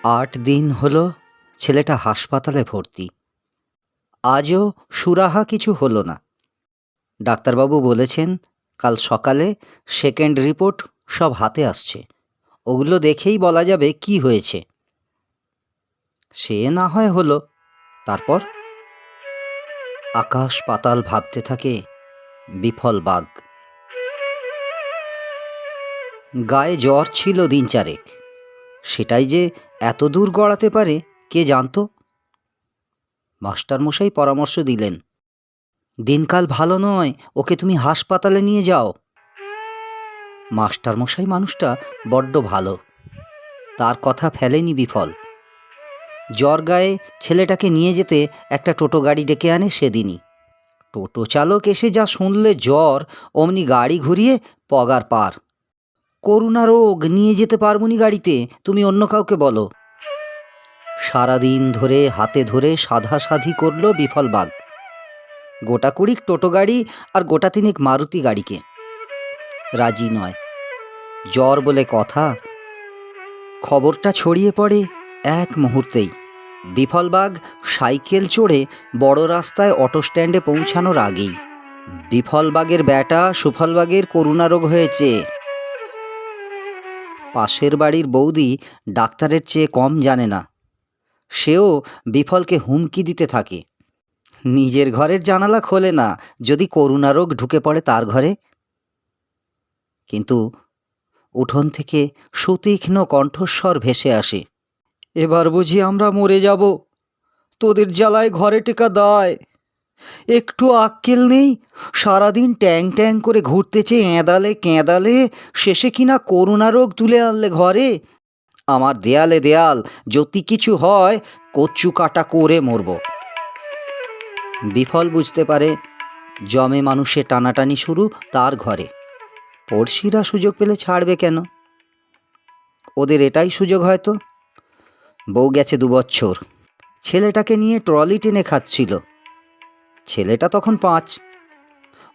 ৮ দিন হলো ছেলেটা হাসপাতালে ভর্তি। আজও সুরাহা কিছু হলো না। ডাক্তারবাবু বলেছেন কাল সকালে সেকেন্ড রিপোর্ট সব হাতে আসছে। ওগুলো দেখেই বলা যাবে কি হয়েছে। সে না হয় হলো, তারপর আকাশ পাতাল ভাবতে থাকে বিফল বাগ। গায়ে জ্বর ছিল দিন চারেক, সেটাই যে এত দূর গড়াতে পারে কে জানতো। মাস্টারমশাই পরামর্শ দিলেন, দিনকাল ভালো নয়, ওকে তুমি হাসপাতালে নিয়ে যাও। মাস্টারমশাই মানুষটা বড্ড ভালো, তার কথা ফেলেনি বিফল। জ্বর গায়ে ছেলেটাকে নিয়ে যেতে একটা টোটো গাড়ি ডেকে আনে সেদিনই। টোটো চালক এসে যা শুনলে জ্বর, অমনি গাড়ি ঘুরিয়ে পগার পার। করুণা রোগ, নিয়ে যেতে পারবনি গাড়িতে, তুমি অন্য কাউকে বলো। সারাদিন ধরে হাতে ধরে সাধাসাধি করলো বিফল বাগ। গোটা কুড়িক টোটো গাড়ি আর গোটা তিনেক মারুতি গাড়িকে। রাজি নয়। জ্বর বলে কথা। খবরটা ছড়িয়ে পড়ে এক মুহূর্তেই। বিফলবাগ সাইকেল চড়ে বড় রাস্তায় অটো স্ট্যান্ডে পৌঁছানোর আগেই। বিফলবাগের ব্যাটা সুফলবাগের করুণা রোগ হয়েছে। পাশের বাড়ির বৌদি ডাক্তারের চেয়ে কম জানে না। সেও বিফলকে হুমকি দিতে থাকে, নিজের ঘরের জানালা খোলে না যদি করুণা রোগ ঢুকে পড়ে তার ঘরে। কিন্তু উঠোন থেকে সুতীক্ষ্ণ কণ্ঠস্বর ভেসে আসে, এবার বুঝি আমরা মরে যাব, তোদের জ্বালায় ঘরে টেকা দায়। একটু আক্কেল নেই, সারাদিন ট্যাং ট্যাং করে ঘুরতেছে এঁদালে কেঁদালে, শেষে কিনা করুণা রোগ তুলে আনলে ঘরে। আমার দেয়ালে দেয়াল, যদি কিছু হয় কচু কাটা করে মরব। বিফল বুঝতে পারে জমে মানুষের টানাটানি শুরু তার ঘরে। পড়শিরা সুযোগ পেলে ছাড়বে কেন? ওদের এটাই সুযোগ হয়তো। বউ গেছে 2 বছর, ছেলেটাকে নিয়ে ট্রলি টেনে খাচ্ছিল। ছেলেটা তখন 5।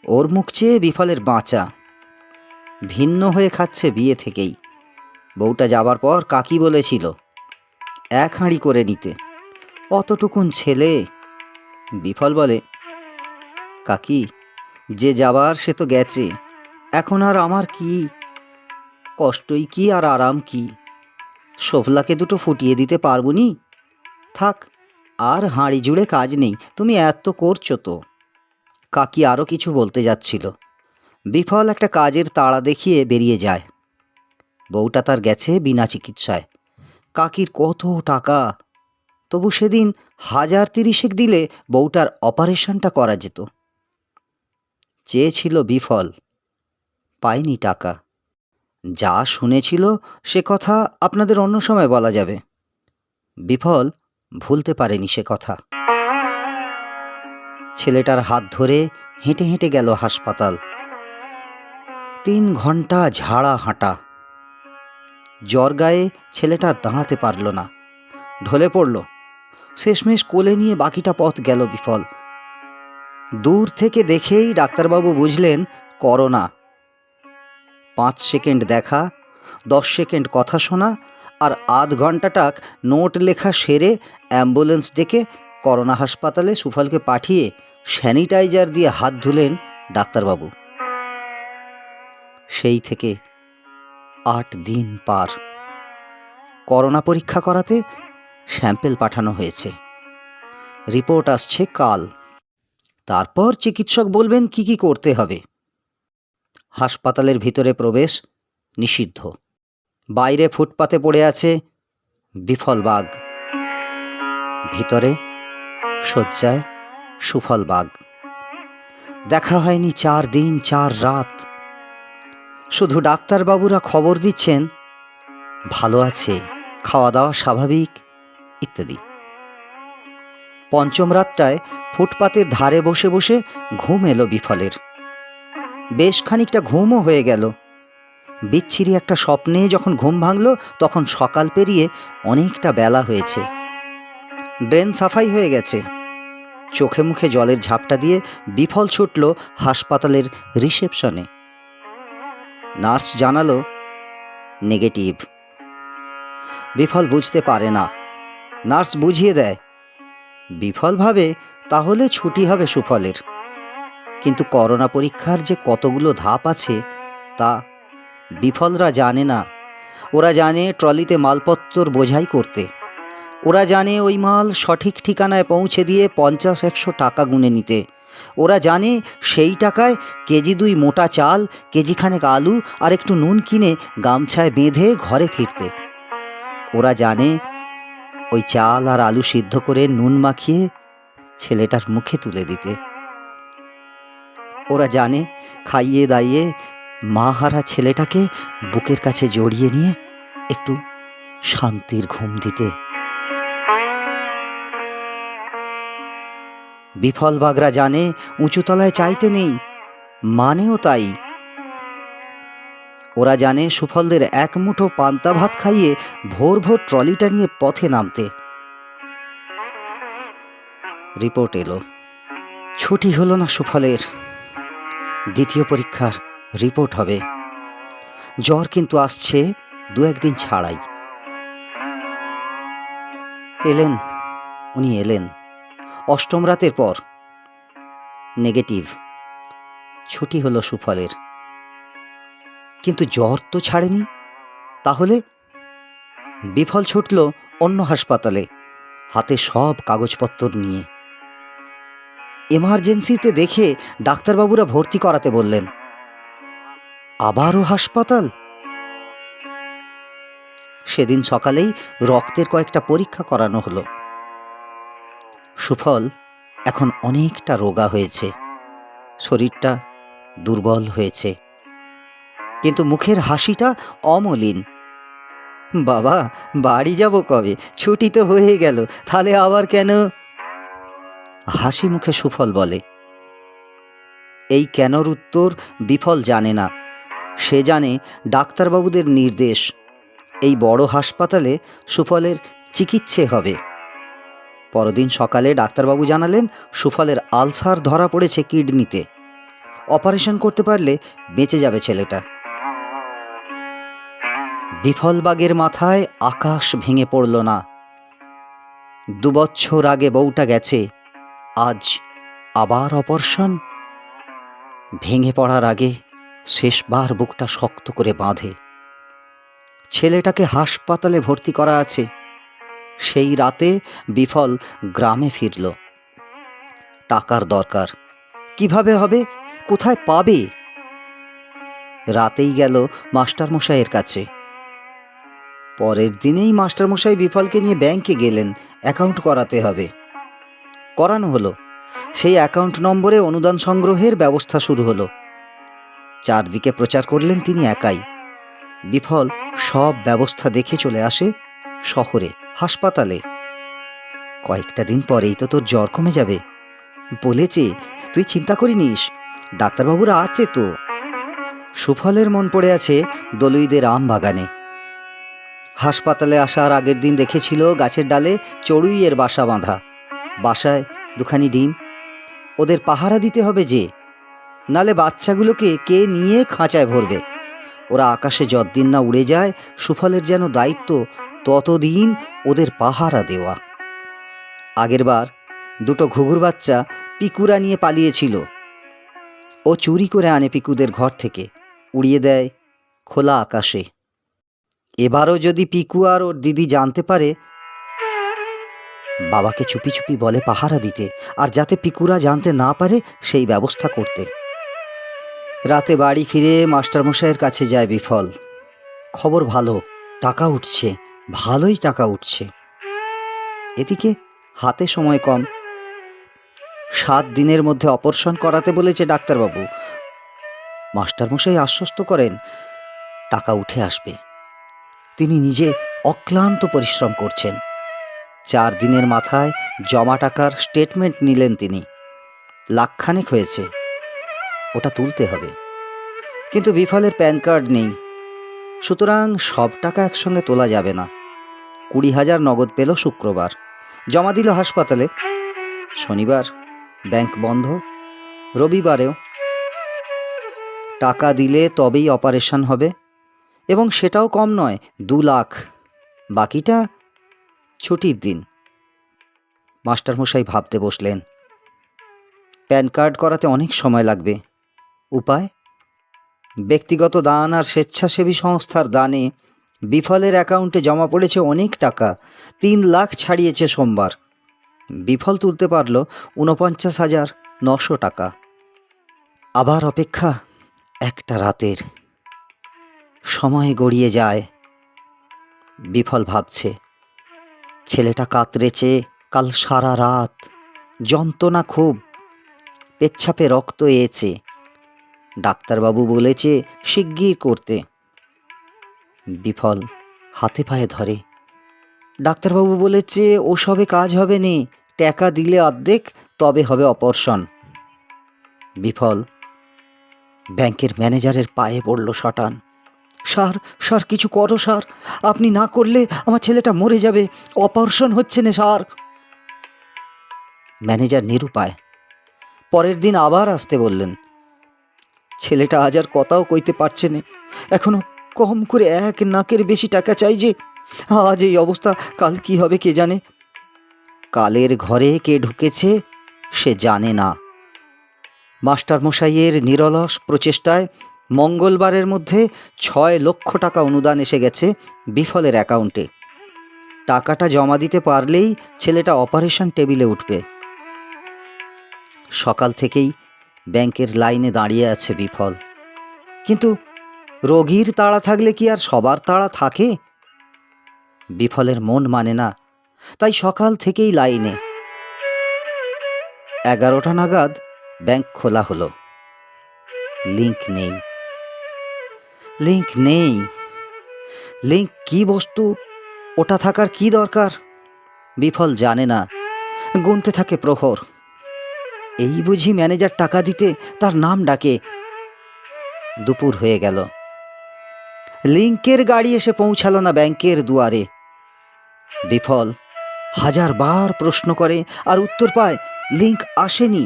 ওর মুখ চেয়ে বিফলের বাঁচা। ভিন্ন হয়ে খাচ্ছে বিয়ে থেকেই। বউটা যাবার পর কাকি বলেছিল 1 হাঁড়ি করে নিতে, অতটুকুন ছেলে। বিফল বলে, কাকি, যে যাবার সে তো গেছে, এখন আর আমার কি? কষ্টই কি আর আরাম কি? শোভলাকে দুটো ফুটিয়ে দিতে পারবনি। থাক, আর হাঁড়ি জুড়ে কাজ নেই, তুমি এত করছো তো। কাকি আরও কিছু বলতে যাচ্ছিল, বিফল একটা কাজের তাড়া দেখিয়ে বেরিয়ে যায়। বউটা তার গেছে বিনা চিকিৎসায়। কাকির কত টাকা, তবু সেদিন 1030 দিলে বউটার অপারেশনটা করা যেত। চেয়েছিল বিফল, পায়নি টাকা। যা শুনেছিল সে কথা আপনাদের অন্য সময় বলা যাবে। বিফল ভুলতে পারেনি সে কথা। ছেলেটার হাত ধরে হেঁটে হেঁটে গেল হাসপাতাল। 3 ঘন্টা ঝাড়া হাঁটা। জ্বর গায়ে ছেলেটার দাঁড়াতে পারল না, ঢলে পড়ল। শেষমেশ কোলে নিয়ে বাকিটা পথ গেল বিফল। দূর থেকে দেখেই ডাক্তারবাবু বুঝলেন করোনা। 5 সেকেন্ড দেখা, 10 সেকেন্ড কথা শোনা, আর আধ ঘন্টাটাক নোট লেখা সেরে অ্যাম্বুলেন্স ডেকে করোনা হাসপাতালে সুফলকে পাঠিয়ে স্যানিটাইজার দিয়ে হাত ধুলেন ডাক্তারবাবু। সেই থেকে 8 দিন পার। করোনা পরীক্ষা করাতে স্যাম্পেল পাঠানো হয়েছে। রিপোর্ট আসছে কাল। তারপর চিকিৎসক বলবেন কি কি করতে হবে। হাসপাতালের ভিতরে প্রবেশ নিষিদ্ধ। বাইরে ফুটপাতে পড়ে আছে বিফল বাগ, ভিতরে শয্যায় সুফল বাগ। দেখা হয়নি 4 দিন 4 রাত। শুধু ডাক্তারবাবুরা খবর দিচ্ছেন ভালো আছে, খাওয়া দাওয়া স্বাভাবিক ইত্যাদি। পঞ্চম রাতটায় ফুটপাতের ধারে বসে বসে ঘুম এলো বিফলের। বেশ খানিকটা ঘুমও হয়ে গেল। বিচ্ছিরি একটা স্বপ্নে যখন ঘুম ভাঙল তখন সকাল পেরিয়ে অনেকটা বেলা হয়েছে। ব্রেন সাফাই হয়ে গেছে। চোখে মুখে জলের ঝাপটা দিয়ে বিফল ছুটল হাসপাতালের রিসেপশনে। নার্স জানালো নেগেটিভ। বিফল বুঝতে পারে না। নার্স বুঝিয়ে দেয়। বিফল ভাবে তাহলে ছুটি হবে সুফলের। কিন্তু করোনা পরীক্ষার যে কতগুলো ধাপ আছে তা বিফলরা জানে না। ওরা জানে ট্রলিতে মালপত্তর বোঝাই করতে। ওরা জানে ওই মাল সঠিক ঠিকানায় পৌঁছে দিয়ে 50-100 টাকা গুনে নিতে। ওরা জানে সেই টাকায় কেজি 2 মোটা চাল, কেজিখানেক আলু আর একটু নুন কিনে গামছায় বেঁধে ঘরে ফিরতে। ওরা জানে ওই চাল আর আলু সিদ্ধ করে নুন মাখিয়ে ছেলেটার মুখে তুলে দিতে। ওরা জানে খাইয়ে দাইয়ে মা হারা ছেলেটাকে বুকের কাছে জড়িয়ে নিয়ে একটু শান্তির ঘুম দিতে। বিফল বাগরা জানে উঁচুতলায় চাইতে নেই, মানেও তাই। ওরা জানে সুফলদের এক মুঠো পান্তা ভাত খাইয়ে ভোর ভোর ট্রলিটা নিয়ে পথে নামতে। রিপোর্ট এলো, ছুটি হলো না সুফলের। দ্বিতীয় পরীক্ষার রিপোর্ট হবে। জ্বর কিন্তু আসছে 2-1 দিন ছাড়াই। উনি এলেন 8ম রাতের পর। নেগেটিভ। ছুটি হলো সুফলের। কিন্তু জ্বর তো ছাড়েনি। তাহলে বিফল ছুটল অন্য হাসপাতালে, হাতে সব কাগজপত্র নিয়ে। এমার্জেন্সিতে দেখে ডাক্তারবাবুরা ভর্তি করাতে বললেন। আবারও হাসপাতাল। সেদিন সকালেই রক্তের কয়েকটা পরীক্ষা করানো হলো। সুফল এখন অনেকটা রোগা হয়েছে, শরীরটা দুর্বল হয়েছে, কিন্তু মুখের হাসিটা অমলিন। বাবা, বাড়ি যাব কবে? ছুটি তো হয়ে গেল, তাহলে আবার কেন? হাসি মুখে সুফল বলে। এই কেনর উত্তর বিফল জানে না। সে জানে ডাক্তারবাবুদের নির্দেশ, এই বড় হাসপাতালে সুফলের চিকিৎসা হবে। পরদিন সকালে ডাক্তারবাবু জানালেন সুফলের আলসার ধরা পড়েছে কিডনিতে। অপারেশন করতে পারলে বেঁচে যাবে ছেলেটা। বিফলবাগের মাথায় আকাশ ভেঙে পড়ল না। 2 বছর আগে বউটা গেছে, আজ আবার অপারেশন। ভেঙে পড়ার আগে শেষবার বুকটা শক্ত করে বাঁধে। ছেলেটাকে হাসপাতালে ভর্তি করা আছে। সেই রাতে বিফল গ্রামে ফিরল। টাকার দরকার, কিভাবে হবে, কোথায় পাবে? রাতেই গেল মাস্টারমশাইয়ের কাছে। পরের দিনেই মাস্টারমশাই বিফলকে নিয়ে ব্যাংকে গেলেন, অ্যাকাউন্ট করাতে হবে। করানো হলো। সেই অ্যাকাউন্ট নম্বরে অনুদান সংগ্রহের ব্যবস্থা শুরু হলো। চারদিকে প্রচার করলেন তিনি একাই। বিফল সব ব্যবস্থা দেখে চলে আসে শহরে, হাসপাতালে। কয়েকটা দিন পরেই তো তোর জ্বর কমে যাবে বলেছে, তুই চিন্তা করিনিস, ডাক্তারবাবুরা আছে তো। সুফলের মন পড়ে আছে দলুইদের আম বাগানে। হাসপাতালে আসার আগের দিন দেখেছিল গাছের ডালে চড়ুইয়ের বাসা বাঁধা। বাসায় 2খানি ডিম। ওদের পাহারা দিতে হবে যে, নালে বাচ্চাগুলোকে কে নিয়ে খাঁচায় ভরবে। ওরা আকাশে যতদিন না উড়ে যায়, সুফলের যেন দায়িত্ব ততদিন ওদের পাহারা দেওয়া। আগেরবার 2টো ঘুঘুর বাচ্চা পিকুরা নিয়ে পালিয়েছিল। ও চুরি করে আনে পিকুদের ঘর থেকে, উড়িয়ে দেয় খোলা আকাশে। এবারও যদি পিকু আর ওর দিদি জানতে পারে, বাবাকে চুপি চুপি বলে পাহারা দিতে, আর যাতে পিকুরা জানতে না পারে সেই ব্যবস্থা করতে। রাতে বাড়ি ফিরে মাস্টারমশাইয়ের কাছে যায় বিফল। খবর ভালো, টাকা উঠছে, ভালোই টাকা উঠছে। এদিকে হাতে সময় কম। 7 দিনের মধ্যে অপারেশন করাতে বলেছে ডাক্তারবাবু। মাস্টারমশাই আশ্বস্ত করেন টাকা উঠে আসবে। তিনি নিজে অক্লান্ত পরিশ্রম করছেন। 4 দিনের মাথায় জমা টাকার স্টেটমেন্ট নিলেন তিনি। 1 লাখ খানেক হয়েছে, ওটা তুলতে হবে। কিন্তু বিফলের প্যান কার্ড নেই, সুতরাং সব টাকা একসঙ্গে তোলা যাবে না। 20,000 নগদ পেল শুক্রবার, জমা দিল হাসপাতালে। শনিবার ব্যাংক বন্ধ, রবিবারেও। টাকা দিলে তবেই অপারেশন হবে, এবং সেটাও কম নয়, 2 লাখ। বাকিটা ছুটির দিন। মাস্টারমশাই ভাবতে বসলেন। প্যান কার্ড করাতে অনেক সময় লাগবে। উপায়? ব্যক্তিগত দান আর স্বেচ্ছাসেবী সংস্থার দানে বিফলের অ্যাকাউন্টে জমা পড়েছে অনেক টাকা। 3 লাখ ছাড়িয়েছে সোমবার। বিফল তুলতে পারল 49,900 টাকা। আবার অপেক্ষা একটা রাতের। সময় গড়িয়ে যায়। বিফল ভাবছে, ছেলেটা কাতরেছে কাল সারা রাত, যন্ত্রণা খুব, পেচ্ছাপে রক্ত এয়েছে। ডাক্তারবাবু বলেছে শিগগির করতে। বিফল হাতে পায়ে ধরে। ডাক্তারবাবু বলেছে ওসবে কাজ হবে নি, টাকা দিলে অর্ধেক, তবে হবে অপারেশন। বিফল ব্যাংকের ম্যানেজারের পায়ে পড়ল শটান। স্যার, স্যার কিছু করো স্যার, আপনি না করলে আমার ছেলেটা মরে যাবে, অপারেশন হচ্ছে না স্যার। ম্যানেজার নিরুপায়। পরের দিন আবার আসতে বললেন। ছেলেটা আজ আর কথাও কইতে পারছে না, এখনো কম করে 1 লাখের বেশি টাকা চাই যে। আজ এই অবস্থা, কাল কি হবে কে জানে। কালের ঘরে কে ঢুকেছে সে জানে না। মাস্টারমশাইয়ের নিরলস প্রচেষ্টায় মঙ্গলবারের মধ্যে 6 লক্ষ টাকা অনুদান এসে গেছে বিফলের অ্যাকাউন্টে। টাকাটা জমা দিতে পারলেই ছেলেটা অপারেশন টেবিলে উঠবে। সকাল থেকেই ব্যাংকের লাইনে দাঁড়িয়ে আছে বিফল। কিন্তু রোগীর তাড়া থাকলে কি আর সবার তাড়া থাকে? বিফলের মন মানে না, তাই সকাল থেকেই লাইনে। 11টা নাগাদ ব্যাংক খোলা হলো। লিংক নেই। লিংক নেই। লিংক কি বস্তু, ওটা থাকার কি দরকার? বিফল জানে না। গুনতে থাকে প্রহর। এই বুঝি ম্যানেজার টাকা দিতে তার নাম ডাকে। দুপুর হয়ে গেল। লিংকের গাড়ি এসে পৌঁছালো না ব্যাংকের দুয়ারে। বিফল 1000বার প্রশ্ন করে আর উত্তর পায় লিংক আসেনি।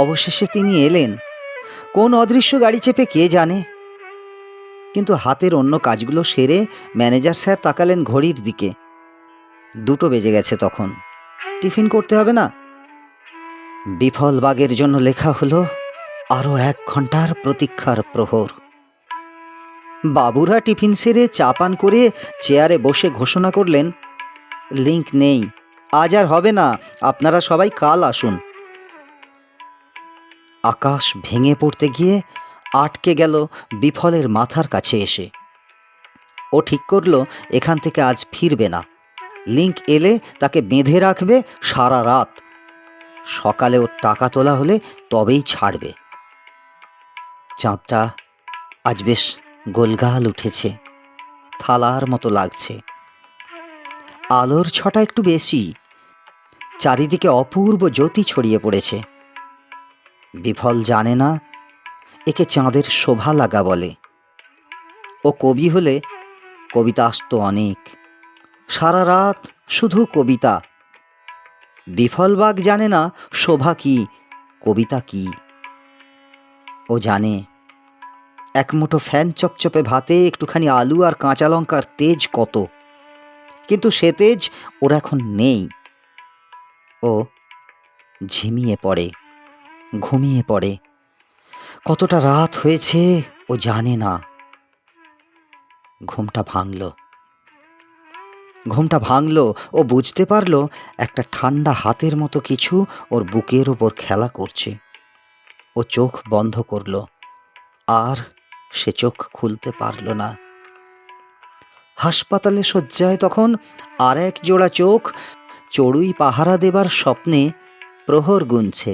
অবশেষে তিনি এলেন। কোন অদৃশ্য গাড়ি চেপে কে জানে। কিন্তু হাতের অন্য কাজগুলো সেরে ম্যানেজার স্যার তাকালেন ঘড়ির দিকে। 2টো বেজে গেছে তখন। টিফিন করতে হবে না? বিফল বাগের জন্য লেখা হলো আরো 1 ঘন্টার প্রতীক্ষার প্রহর। বাবুরা টিফিন সেরে চা পান করে চেয়ারে বসে ঘোষণা করলেন, লিংক নেই, আজ আর হবে না, আপনারা সবাই কাল আসুন। আকাশ ভেঙে পড়তে গিয়ে আটকে গেল বিফলের মাথার কাছে এসে। ও ঠিক করলো এখান থেকে আজ ফিরবে না। লিংক এলে তাকে বেঁধে রাখবে সারা রাত। সকালে ওর টাকা তোলা হলে তবেই ছাড়বে। চাঁদটা আজ বেশ গোলগাল উঠেছে, থালার মতো লাগছে। আলোর ছটা একটু বেশি। চারিদিকে অপূর্ব জ্যোতি ছড়িয়ে পড়েছে। বিফল জানে না একে চাঁদের শোভা লাগা বলে। ও কবি হলে কবিতা আসতো অনেক। সারা রাত শুধু কবিতা। বিফলবাগ জানে না শোভা কি, কবিতা কি। ও জানে এক মুঠো ফ্যান চপচপে ভাতে একটুখানি আলু আর কাঁচা লঙ্কার তেজ কত, কিন্তু সে তেজ ওর এখন নেই। ও ঝিমিয়ে পড়ে, ঘুমিয়ে পড়ে। কতটা রাত হয়েছে ও জানে না। ঘুমটা ভাঙল। ও বুঝতে পারল একটা ঠান্ডা হাতের মতো কিছু ওর বুকের ওপর খেলা করছে। ও চোখ বন্ধ করল, আর সে চোখ খুলতে পারল না। হাসপাতালে শয্যায় তখন আর এক জোড়া চোখ চড়ুই পাহারা দেবার স্বপ্নে প্রহর গুনছে।